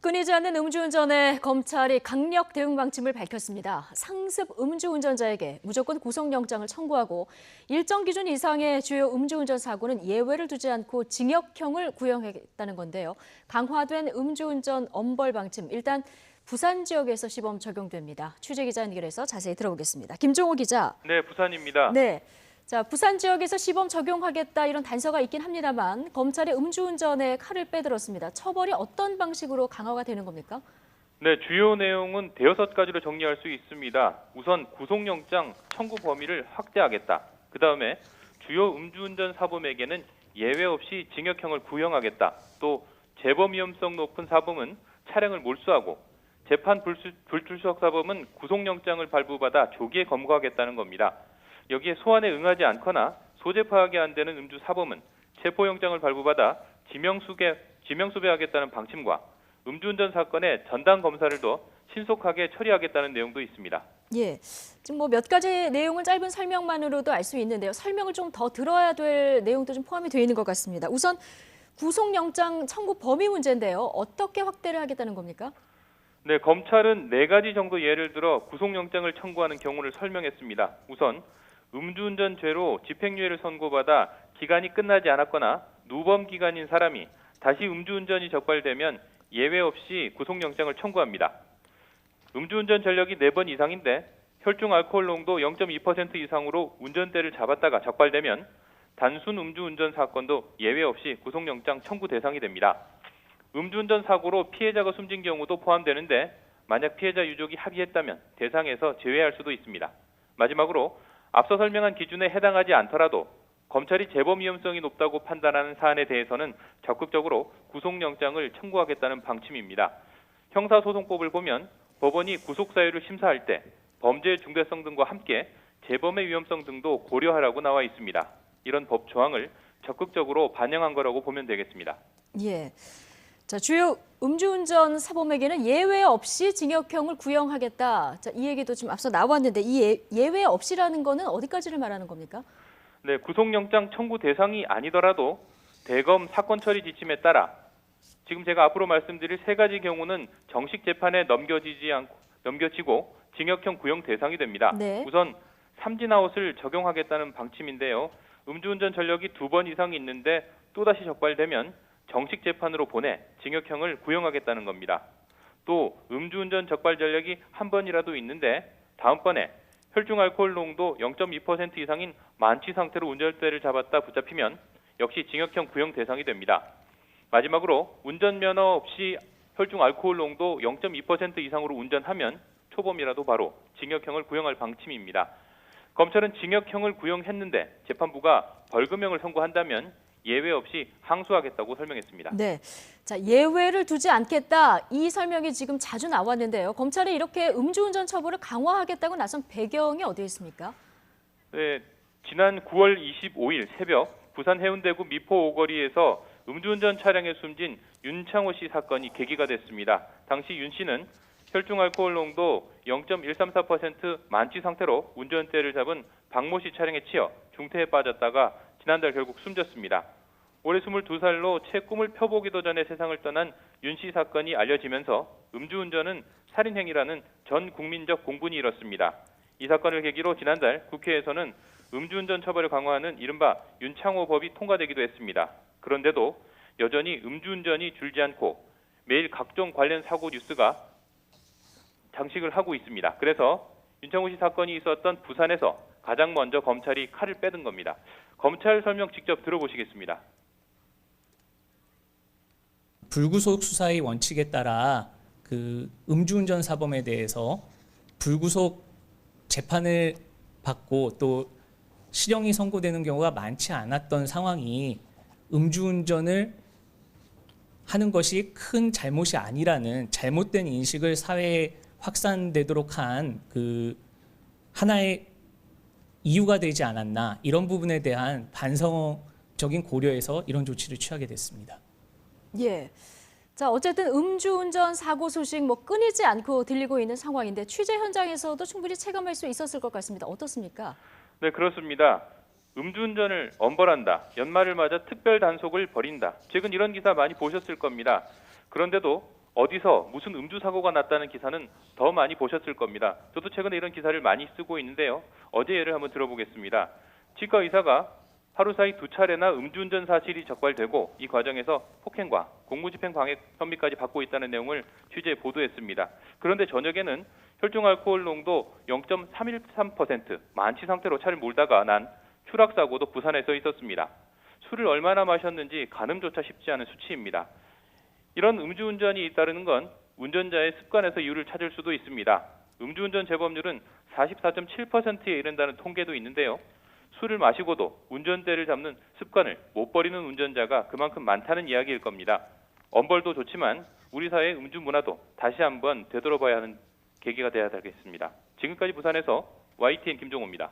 끊이지 않는 음주운전에 검찰이 강력 대응 방침을 밝혔습니다. 상습 음주운전자에게 무조건 구속영장을 청구하고 일정 기준 이상의 주요 음주운전 사고는 예외를 두지 않고 징역형을 구형하겠다는 건데요. 강화된 음주운전 엄벌 방침, 일단 부산 지역에서 시범 적용됩니다. 취재기자 연결해서 자세히 들어보겠습니다. 김종호 기자. 네, 부산입니다. 네. 자, 부산 지역에서 시범 적용하겠다 이런 단서가 있긴 합니다만 검찰이 음주운전에 칼을 빼들었습니다. 처벌이 어떤 방식으로 강화가 되는 겁니까? 네, 주요 내용은 대여섯 가지로 정리할 수 있습니다. 우선 구속영장 청구 범위를 확대하겠다. 그다음에 주요 음주운전 사범에게는 예외 없이 징역형을 구형하겠다. 또 재범 위험성 높은 사범은 차량을 몰수하고 재판 불출석 사범은 구속영장을 발부받아 조기에 검거하겠다는 겁니다. 여기에 소환에 응하지 않거나 소재 파악이 안 되는 음주 사범은 체포영장을 발부받아 지명수배하겠다는 방침과 음주운전 사건의 전담 검사를 더 신속하게 처리하겠다는 내용도 있습니다. 예, 지금 몇 가지 내용은 짧은 설명만으로도 알 수 있는데요. 설명을 좀 더 들어야 될 내용도 좀 포함이 되어 있는 것 같습니다. 우선 구속영장 청구 범위 문제인데요. 어떻게 확대를 하겠다는 겁니까? 네, 검찰은 네 가지 정도 예를 들어 구속영장을 청구하는 경우를 설명했습니다. 우선 음주운전 죄로 집행유예를 선고받아 기간이 끝나지 않았거나 누범 기간인 사람이 다시 음주운전이 적발되면 예외 없이 구속영장을 청구합니다. 음주운전 전력이 4번 이상인데 혈중 알코올 농도 0.2% 이상으로 운전대를 잡았다가 적발되면 단순 음주운전 사건도 예외 없이 구속영장 청구 대상이 됩니다. 음주운전 사고로 피해자가 숨진 경우도 포함되는데 만약 피해자 유족이 합의했다면 대상에서 제외할 수도 있습니다. 마지막으로 앞서 설명한 기준에 해당하지 않더라도 검찰이 재범 위험성이 높다고 판단하는 사안에 대해서는 적극적으로 구속영장을 청구하겠다는 방침입니다. 형사소송법을 보면 법원이 구속사유를 심사할 때 범죄의 중대성 등과 함께 재범의 위험성 등도 고려하라고 나와 있습니다. 이런 법 조항을 적극적으로 반영한 거라고 보면 되겠습니다. 예. 자, 주요 음주운전 사범에게는 예외 없이 징역형을 구형하겠다. 자, 이 얘기도 좀 앞서 나왔는데 이 예외 없이라는 거는 어디까지를 말하는 겁니까? 네, 구속영장 청구 대상이 아니더라도 대검 사건 처리 지침에 따라 지금 제가 앞으로 말씀드릴 세 가지 경우는 정식 재판에 넘겨지고 징역형 구형 대상이 됩니다. 네. 우선 삼진아웃을 적용하겠다는 방침인데요. 음주운전 전력이 2번 이상 있는데 또다시 적발되면 정식 재판으로 보내 징역형을 구형하겠다는 겁니다. 또 음주운전 적발 전력이 한 번이라도 있는데 다음번에 혈중 알코올 농도 0.2% 이상인 만취 상태로 운전대를 잡았다 붙잡히면 역시 징역형 구형 대상이 됩니다. 마지막으로 운전면허 없이 혈중 알코올 농도 0.2% 이상으로 운전하면 초범이라도 바로 징역형을 구형할 방침입니다. 검찰은 징역형을 구형했는데 재판부가 벌금형을 선고한다면 예외 없이 항소하겠다고 설명했습니다. 네. 자, 예외를 두지 않겠다. 이 설명이 지금 자주 나왔는데요. 검찰이 이렇게 음주운전 처벌을 강화하겠다고 나선 배경이 어디에 있습니까? 네, 지난 9월 25일 새벽 부산 해운대구 미포 오거리에서 음주운전 차량에 숨진 윤창호 씨 사건이 계기가 됐습니다. 당시 윤 씨는 혈중 알코올 농도 0.134% 만취 상태로 운전대를 잡은 박모 씨 차량에 치여 중태에 빠졌다가 지난달 결국 숨졌습니다. 올해 22살로 채 꿈을 펴보기도 전에 세상을 떠난 윤 씨 사건이 알려지면서 음주운전은 살인행위라는 전 국민적 공분이 일었습니다. 이 사건을 계기로 지난달 국회에서는 음주운전 처벌을 강화하는 이른바 윤창호법이 통과되기도 했습니다. 그런데도 여전히 음주운전이 줄지 않고 매일 각종 관련 사고 뉴스가 장식을 하고 있습니다. 그래서 윤창호 씨 사건이 있었던 부산에서 가장 먼저 검찰이 칼을 빼든 겁니다. 검찰 설명 직접 들어보시겠습니다. 불구속 수사의 원칙에 따라 음주운전 사범에 대해서 불구속 재판을 받고 또 실형이 선고되는 경우가 많지 않았던 상황이 음주운전을 하는 것이 큰 잘못이 아니라는 잘못된 인식을 사회에 확산되도록 한 하나의 이유가 되지 않았나, 이런 부분에 대한 반성적인 고려에서 이런 조치를 취하게 됐습니다. 예. 자, 어쨌든 음주운전 사고 소식 끊이지 않고 들리고 있는 상황인데 취재 현장에서도 충분히 체감할 수 있었을 것 같습니다. 어떻습니까? 네, 그렇습니다. 음주운전을 엄벌한다. 연말을 맞아 특별 단속을 벌인다. 최근 이런 기사 많이 보셨을 겁니다. 그런데도 어디서 무슨 음주 사고가 났다는 기사는 더 많이 보셨을 겁니다. 저도 최근에 이런 기사를 많이 쓰고 있는데요. 어제 예를 한번 들어보겠습니다. 치과 의사가 하루 사이 2차례나 음주운전 사실이 적발되고 이 과정에서 폭행과 공무집행방해 혐의까지 받고 있다는 내용을 취재 보도했습니다. 그런데 저녁에는 혈중 알코올 농도 0.313% 만취 상태로 차를 몰다가 난 추락 사고도 부산에서 있었습니다. 술을 얼마나 마셨는지 가늠조차 쉽지 않은 수치입니다. 이런 음주운전이 잇따르는 건 운전자의 습관에서 이유를 찾을 수도 있습니다. 음주운전 재범률은 44.7%에 이른다는 통계도 있는데요. 술을 마시고도 운전대를 잡는 습관을 못 버리는 운전자가 그만큼 많다는 이야기일 겁니다. 엄벌도 좋지만 우리 사회의 음주 문화도 다시 한번 되돌아봐야 하는 계기가 되어야 되겠습니다. 지금까지 부산에서 YTN 김종호입니다.